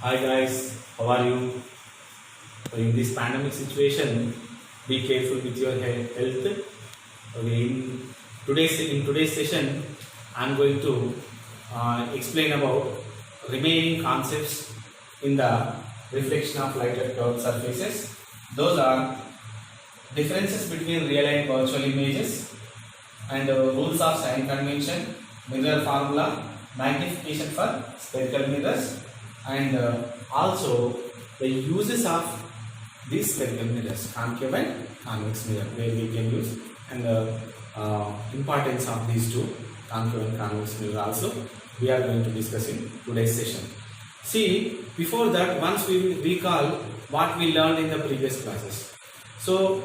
Hi guys, how are you? So in this pandemic situation, be careful with your health. Okay, in today's session, I'm going to explain about remaining concepts in the reflection of light at curved surfaces. Those are differences between real and virtual images, and rules of sign convention, mirror formula, magnification for spherical mirrors, and also the uses of these spherical mirrors, concave and convex mirror, where we can use, and importance of these two, concave and convex mirror also we are going to discuss in today's session. See, before that, once we will recall what we learned in the previous classes. So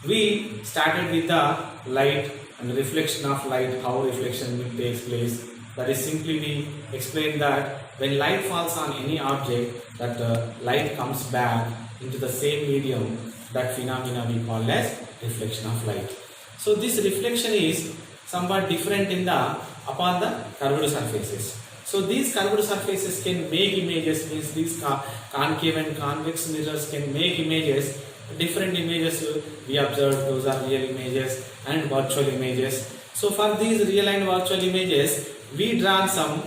we started with the light and reflection of light, how reflection takes place. That is simply we explained that when light falls on any object, that light comes back into the same medium. That phenomena we call as reflection of light. So this reflection is somewhat different in the upon the curved surfaces. So these curved surfaces can make images, means these concave and convex mirrors can make images, different images we observe, those are real images and virtual images. So for these real and virtual images, we draw some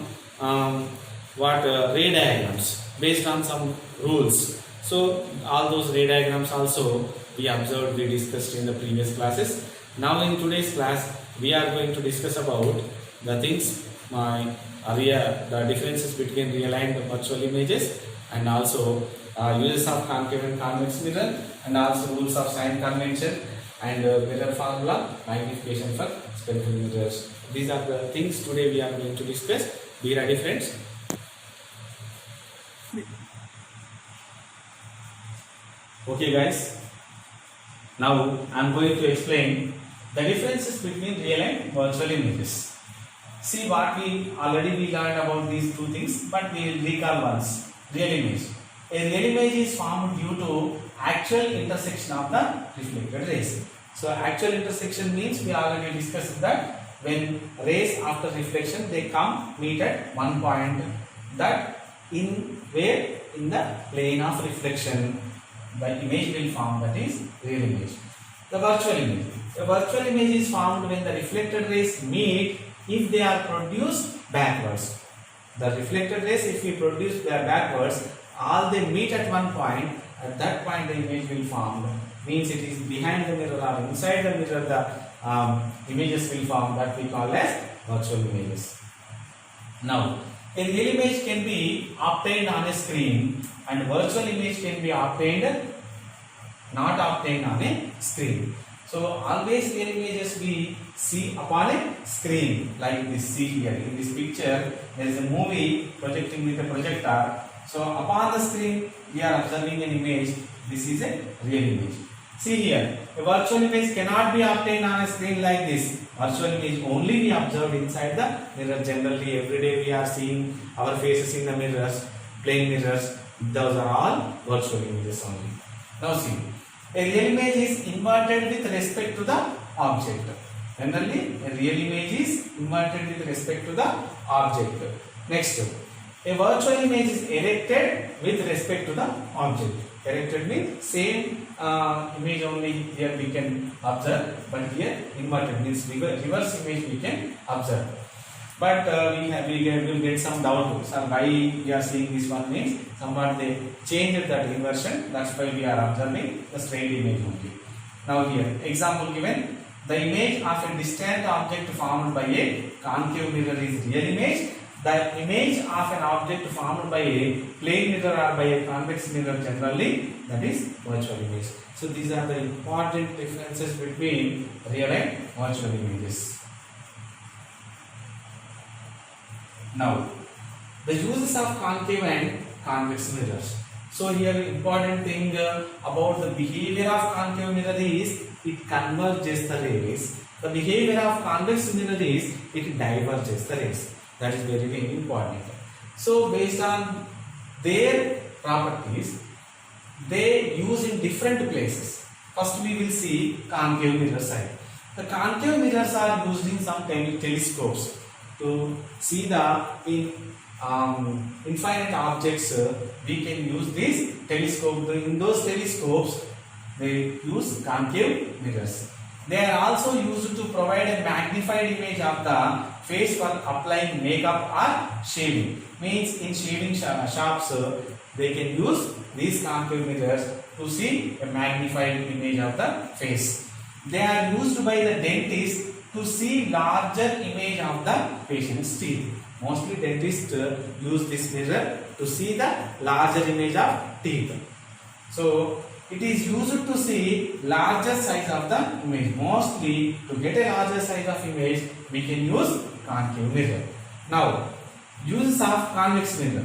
ray diagrams based on some rules. So all those ray diagrams also we observed, we discussed in the previous classes. Now in today's class, we are going to discuss about the things, the differences between real and virtual images, and also uses of concave and convex mirror, and also rules of sign convention, and mirror formula, magnification for spherical mirrors. These are the things today we are going to discuss. Be ready, friends. Okay guys, now I am going to explain the differences between real and virtual images. See what we learned about these two things, but we will recall once. Real image. A real image is formed due to actual intersection of the reflected rays. So actual intersection means we already discussed that when rays after reflection they come meet at one point, that in the plane of reflection the image will form, that is real image. The virtual image. A virtual image is formed when the reflected rays meet if they are produced backwards. The reflected rays, if we produce their backwards, all they meet at one point, at that point the image will form. Means it is behind the mirror or inside the mirror the images will form, that we call as virtual images. Now, a real image can be obtained on a screen and virtual image can be not obtained on a screen. So always real images we see upon a screen, like this. See here in this picture there is a movie projecting with a projector. So upon the screen we are observing an image. This is a real image. See here, a virtual image cannot be obtained on a screen like this. Virtual image only we observe inside the mirror. Generally every day we are seeing our faces in the mirrors, plane mirrors. Those are all virtual images only. Now see, a real image is inverted with respect to the object. Generally, a real image is inverted with respect to the object. Next, a virtual image is erected with respect to the object. Erected means same image only here we can observe, but here inverted means reverse image we can observe. But we will get some doubt. So why we are seeing this one means somewhat they changed that inversion. That's why we are observing the straight image only. Now here, example given. The image of a distant object formed by a concave mirror is real image. The image of an object formed by a plane mirror or by a convex mirror generally, that is virtual image. So these are the important differences between real and virtual images. Now, the uses of concave and convex mirrors. So here important thing about the behavior of concave mirror is it converges the rays. The behavior of convex mirror is it diverges the rays. That is very, very important. So based on their properties, they use in different places. First we will see concave mirror side. The concave mirrors are used in some telescopes to see the infinite objects, we can use this telescope. In those telescopes, they use concave mirrors. They are also used to provide a magnified image of the face for applying makeup or shaving. Means in shaving shops, they can use these concave mirrors to see a magnified image of the face. They are used by the dentist to see larger image of the patient's teeth. Mostly dentists use this mirror to see the larger image of teeth. So it is used to see larger size of the image. Mostly to get a larger size of image, we can use concave mirror. Now, uses of convex mirror.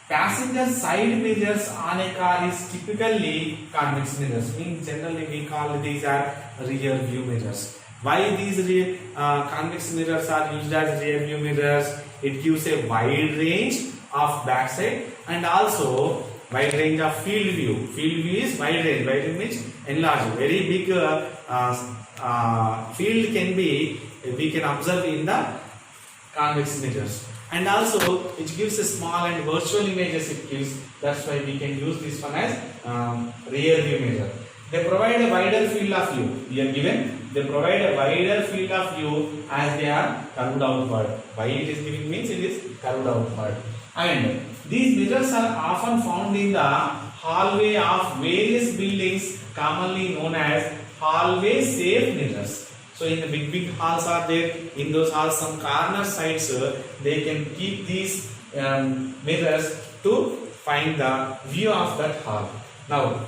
Passenger side mirrors on a car is typically convex mirrors. In generally we call these are rear view mirrors. Why these convex mirrors are used as rear view mirrors? It gives a wide range of backside and also wide range of field view. Field view is wide range. Wide range means enlarged. Very big field can be, we can observe in the convex mirrors. And also it gives a small and virtual images it gives. That's why we can use this one as rear view mirror. They provide a wider field of view. We are given. They provide a wider field of view as they are curved outward. Why it is giving means it is curved outward. And these mirrors are often found in the hallway of various buildings, commonly known as hallway safe mirrors. So in the big halls are there. In those halls, some corner sides, they can keep these mirrors to find the view of that hall. Now,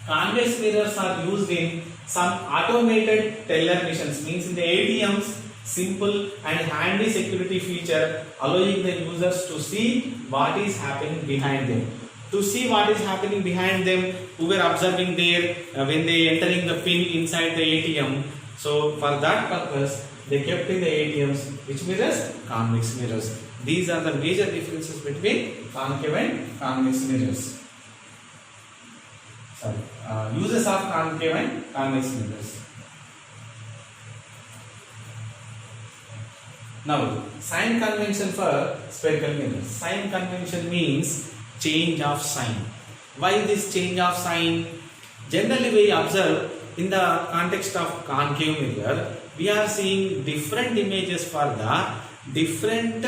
convex mirrors are used in some automated teller missions. Means in the ATMs, simple and handy security feature allowing the users to see what is happening behind them. To see what is happening behind them, who were observing there when they entering the pin inside the ATM. So for that purpose, they kept in the ATMs which mirrors? Convex mirrors. These are the major differences between concave and convex mirrors. Sorry, uses of concave and convex mirrors. Now, sign convention for spherical mirrors. Sign convention means change of sign. Why this change of sign? Generally, we observe in the context of concave mirror, we are seeing different images for the different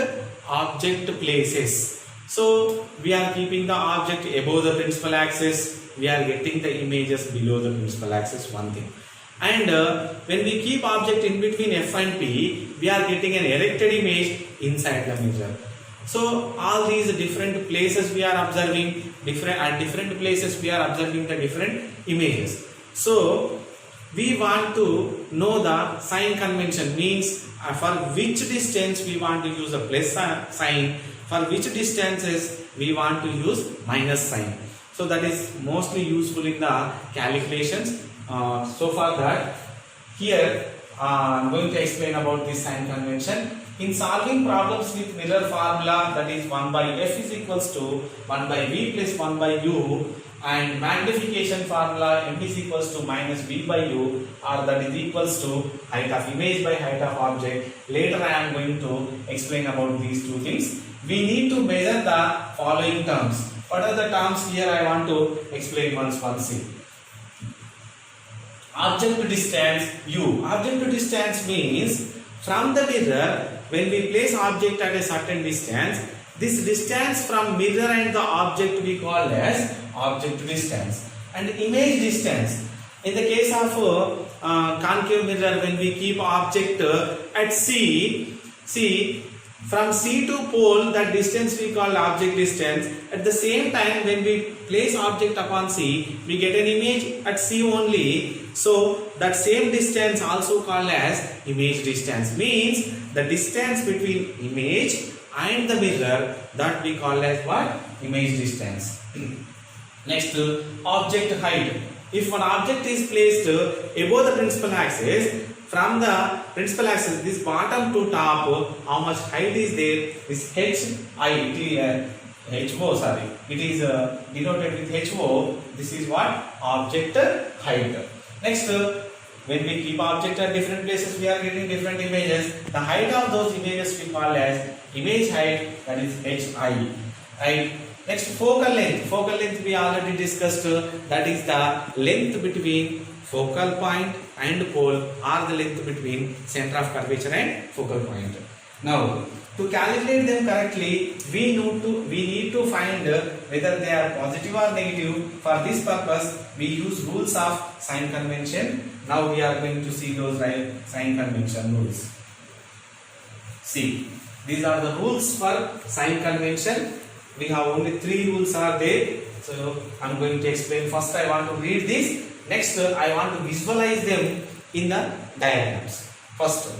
object places. So, we are keeping the object above the principal axis. We are getting the images below the principal axis, one thing. And when we keep object in between F and P, we are getting an erected image inside the mirror. So all these different places we are observing, at different places we are observing the different images. So we want to know the sign convention, means for which distance we want to use a plus sign, for which distances we want to use minus sign. So that is mostly useful in the calculations. So for that, here I am going to explain about this sign convention. In solving problems with mirror formula, that is 1 by f is equals to 1 by v plus 1 by u, and magnification formula m is equals to minus v by u, or that is equals to height of image by height of object. Later I am going to explain about these two things. We need to measure the following terms. What are the terms here? I want to explain once. See. Object to distance u. Object to distance means from the mirror, when we place object at a certain distance, this distance from mirror and the object we call as object to distance. And image distance, in the case of concave mirror, when we keep object at C, from C to pole, that distance we call object distance. At the same time, when we place object upon C, we get an image at C only. So that same distance also called as image distance. Means the distance between image and the mirror, that we call as what? Image distance. Next, object height. If one object is placed above the principal axis, from the principal axis, this bottom to top, how much height is there? This HO, sorry, it is denoted with HO. This is what? Object height. Next, when we keep object at different places, we are getting different images. The height of those images we call as image height, that is HI. Right? Next, focal length. Focal length we already discussed. That is the length between focal point and pole, or the length between center of curvature and focal point. Now, to calculate them correctly, we need to find whether they are positive or negative. For this purpose, we use rules of sign convention. Now we are going to see those sign convention rules. See, these are the rules for sign convention. We have only 3 rules are there. So I am going to explain. First I want to read this. Next I want to visualize them in the diagrams. First,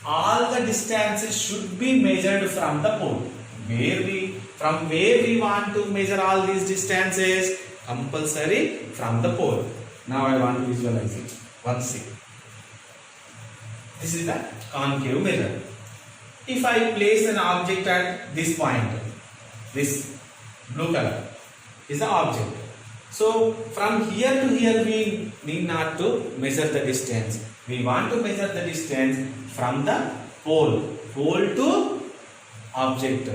all the distances should be measured from the pole. From where we want to measure all these distances? Compulsory from the pole. Now I want to visualize it. Once see. This is the concave mirror. If I place an object at this point, this blue color is the object. So from here to here we need not to measure the distance. We want to measure the distance from the pole to object,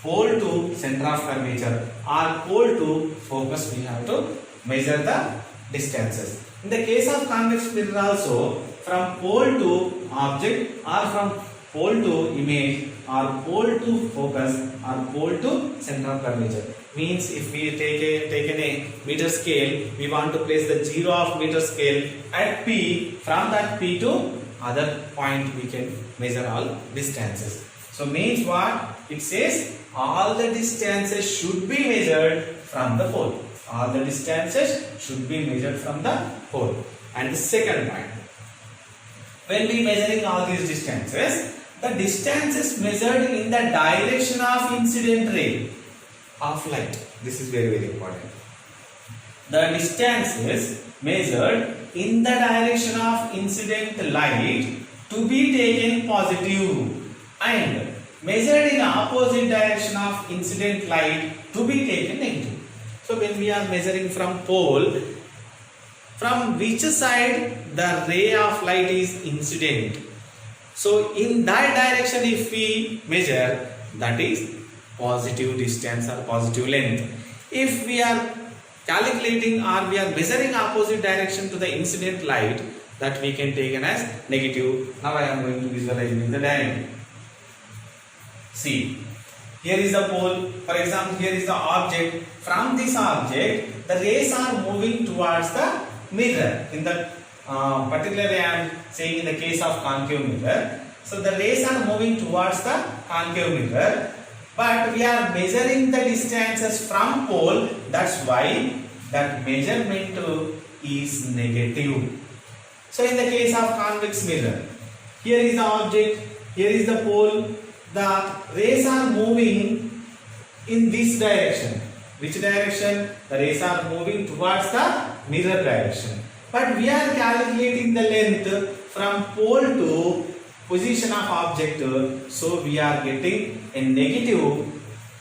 pole to center of curvature, or pole to focus. We have to measure the distances. In the case of convex mirror also, from pole to object, or from pole to image, or pole to focus, or pole to center of curvature. Means if we taken a meter scale, we want to place the 0 of meter scale at P. From that P to other point we can measure all distances. So means what? It says all the distances should be measured from the pole. All the distances should be measured from the pole. And the second point, when we measuring all these distances, the distance is measured in the direction of incident ray of light. This is very, very important. The distance is measured in the direction of incident light to be taken positive, and measured in opposite direction of incident light to be taken negative. So when we are measuring from pole, from which side the ray of light is incident, so in that direction if we measure, that is positive distance or positive length. If we are calculating or we are measuring opposite direction to the incident light, that we can take as negative. Now I am going to visualize in the diagram. See, here is the pole. For example, here is the object. From this object, the rays are moving towards the mirror. In the particularly I am saying in the case of concave mirror. So the rays are moving towards the concave mirror, but we are measuring the distances from pole. That's why that measurement is negative. So in the case of convex mirror, here is the object, here is the pole. The rays are moving in this direction. Which direction? The rays are moving towards the mirror direction. But we are calculating the length from pole to position of object, so we are getting a negative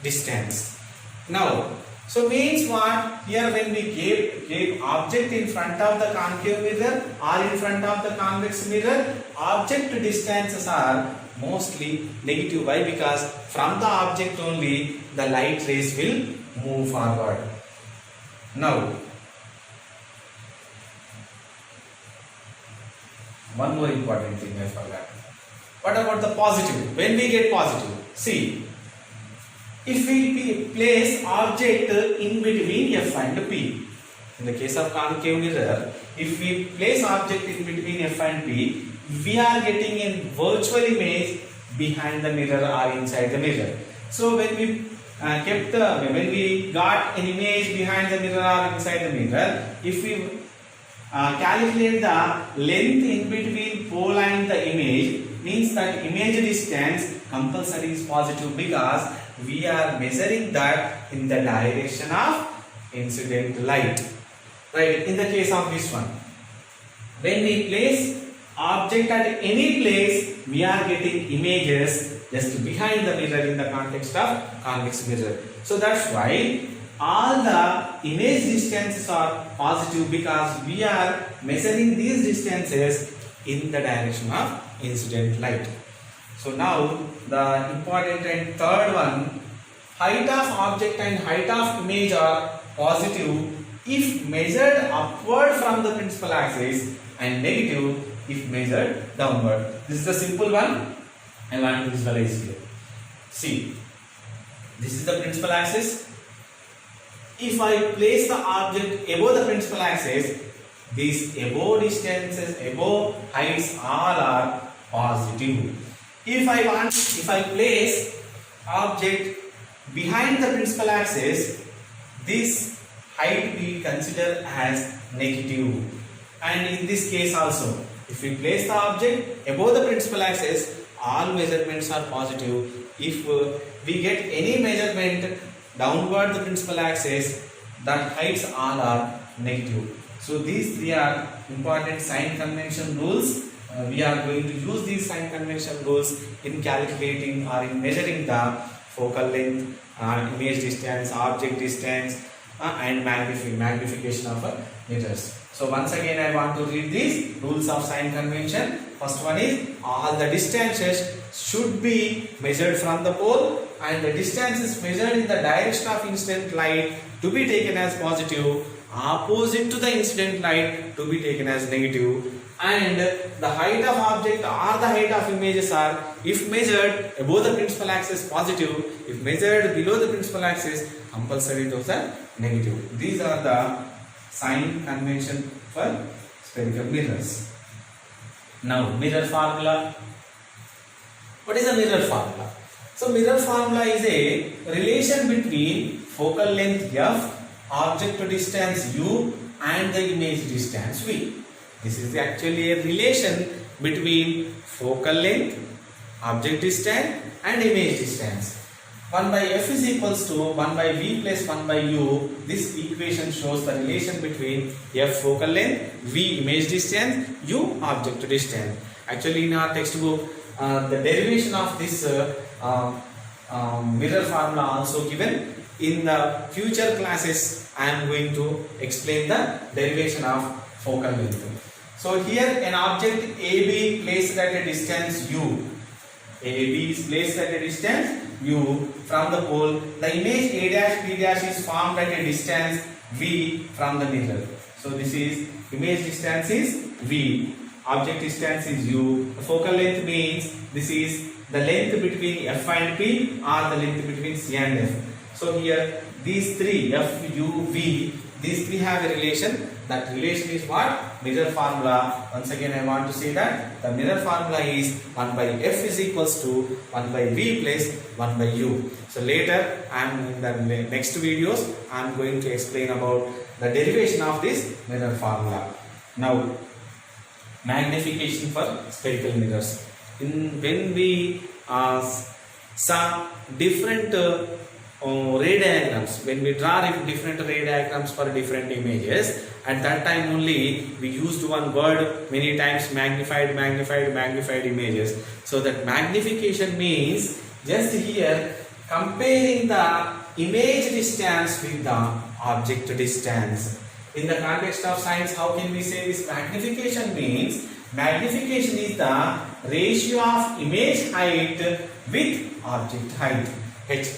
distance. Now, so means what? Here when we gave object in front of the concave mirror or in front of the convex mirror, object distances are mostly negative. Why? Because from the object only the light rays will move forward. Now, one more important thing I forgot. What about the positive? When we get positive, see, if we place object in between F and P, in the case of concave mirror, if we place object in between F and P, we are getting a virtual image behind the mirror or inside the mirror. So when we when we got an image behind the mirror or inside the mirror, if we calculate the length in between pole and the image, means that image distance compulsory is positive because we are measuring that in the direction of incident light. Right? In the case of this one, when we place object at any place, we are getting images just behind the mirror in the context of convex mirror. So that's why all the image distances are positive because we are measuring these distances in the direction of incident light. So now the important and third one, height of object and height of image are positive if measured upward from the principal axis and negative if measured downward. This is the simple one. I want to visualize here. See, this is the principal axis. If I place the object above the principal axis, these above distances, above heights all are positive. If I place object behind the principal axis, this height we consider as negative. And in this case also, if we place the object above the principal axis, all measurements are positive. If we get any measurement downward the principal axis, that heights all are negative. So these three are important sign convention rules. We are going to use these sign convention rules in calculating or in measuring the focal length, image distance, object distance, and magnification of mirrors. So once again I want to read these rules of sign convention. First one is all the distances should be measured from the pole and the distances measured in the direction of incident light to be taken as positive, opposite to the incident light to be taken as negative, and the height of object or the height of images are, if measured above the principal axis, positive, if measured below the principal axis, compulsory those are negative. These are the sign convention for spherical mirrors. Now mirror formula. What is a mirror formula? So mirror formula is a relation between focal length f, object distance u, and the image distance v. This is actually a relation between focal length, object distance, and image distance. 1 by f is equals to 1 by v plus 1 by u. This equation shows the relation between f focal length, v image distance, u object distance. Actually in our textbook, the derivation of this mirror formula also given. In the future classes, I am going to explain the derivation of focal length. So here an object AB placed at a distance u. AB is placed at a distance u from the pole. The image A dash B dash is formed at a distance v from the mirror. So this is image distance is v, object distance is u. The focal length means this is the length between f and p or the length between c and f. So here these three f, u, v, these three have a relation. That relation is what? Mirror formula. Once again I want to say that the mirror formula is 1 by f is equals to 1 by v plus 1 by u. So later in the next videos I am going to explain about the derivation of this mirror formula. Now magnification for spherical mirrors. When we saw different ray diagrams, when we draw different ray diagrams for different images, at that time only we used one word many times, magnified images. So that magnification means just here comparing the image distance with the object distance. In the context of science, how can we say this? Magnification means, magnification is the ratio of image height with object height.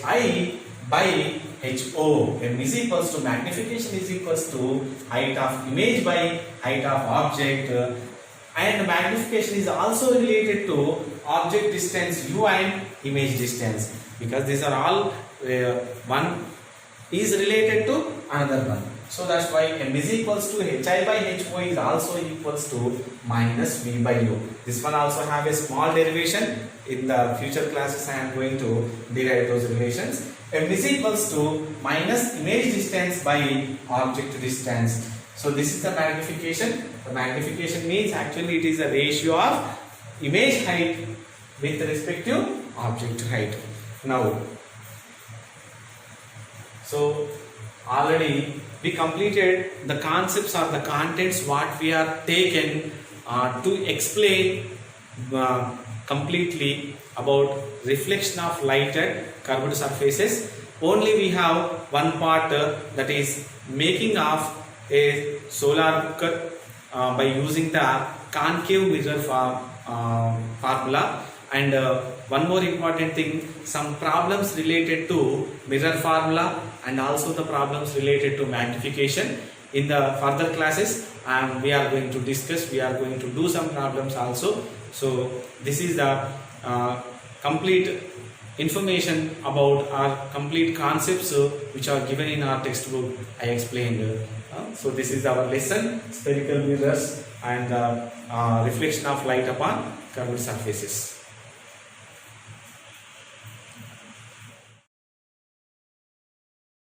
Hi by HO. M is equals to, magnification is equals to height of image by height of object, and magnification is also related to object distance u and image distance, because these are all one is related to another one. So that's why M is equals to Hi by HO is also equals to minus V by U. This one also have a small derivation. In the future classes I am going to derive those relations. M is equals to minus image distance by object distance. So this is the magnification. The magnification means actually it is a ratio of image height with respect to object height. Now, so already we completed the concepts or the contents what we are taken to explain completely about reflection of light at curved surfaces. only we have one part that is making of a solar cooker by using the concave mirror formula. And one more important thing, some problems related to mirror formula and also the problems related to magnification. In the further classes we are going to discuss, we are going to do some problems also. So this is the complete information about our complete concepts which are given in our textbook. I explained. So this is our lesson, spherical mirrors and reflection of light upon curved surfaces.